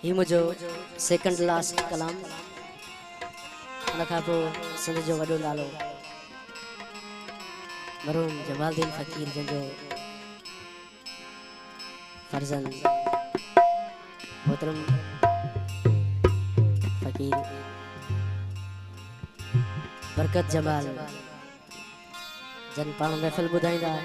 ही मुझो second last कलाम उनखां पोइ सिंध जो वॾो नालो मरहूम जमालुद्दीन फ़कीर जंहिंजो फर्ज़ंद मोहतरम फ़कीर बरकत जमाल जन पाण महफ़िल ॿुधाईंदा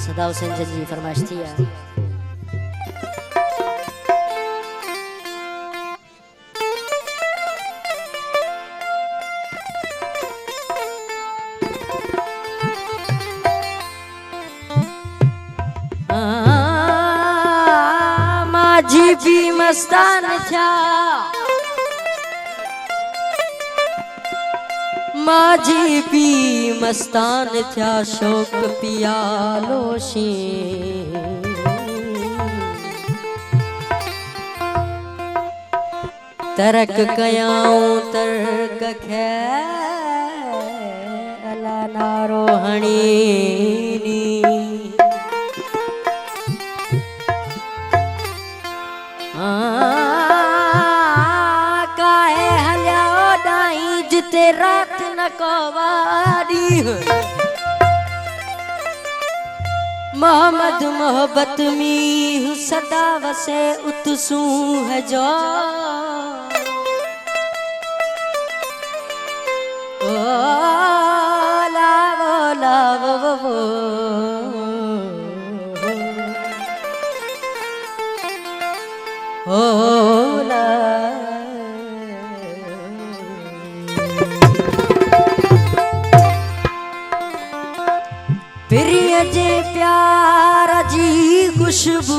सदा हुसैन जन जी फरमाइश थी है माझी भी मस्तान था माझी भी मस्तान था शौक पियालो शी तरक कयाऊं तरक खेला नारो हणी काहे हलिया डाई जिते रात न कोवारी मोहम्मद मोहब्बत में सदा वसे उतसू है जो ओ लावो लावो होला प्रिय जे प्यार जी खुशबू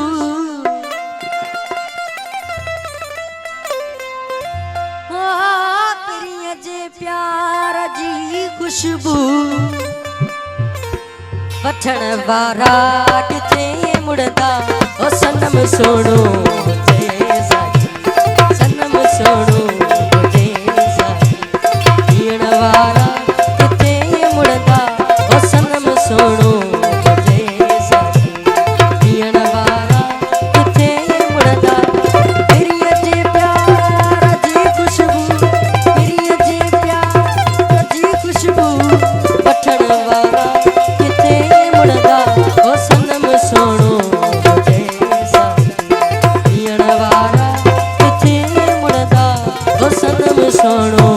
प्रिय जे प्यार जी खुशबू वठण वारा किथे मुड़दा ओ सनम सोणो सनम सोणो पीण वारा किथे मुड़दा ओ सनम सोणो पीण वारा किथे मुड़दा प्रिय जे प्यार जी खुशबू प्रिय जे प्यार जी खुशबू वठण वारा किथे मुड़दा ओ सनम सोणो सोणो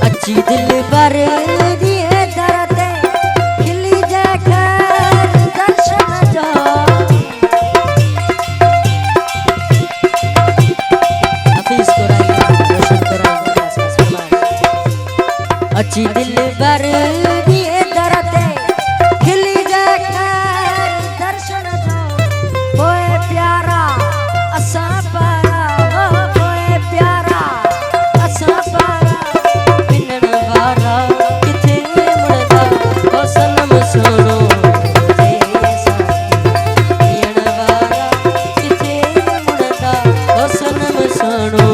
अच्छी दिल पर दिए दर्द खिली जाकर दर्शन जा अच्छी दिल भर दिए दर्द खिली जाकर दर्शन जो पोए प्यारा असा पारा पोए प्यारा असा पारा पिनण वारा किथे मुड़दा ओ सनम सोणो पियण वारा किथे मुड़दा ओ सनम सोणो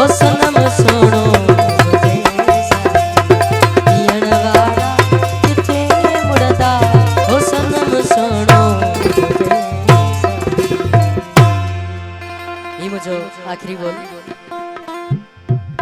ओ सनम सोनो पियण वाला किथे मुड़दा ओ सनम सोनो ये मुझे आखिरी बोल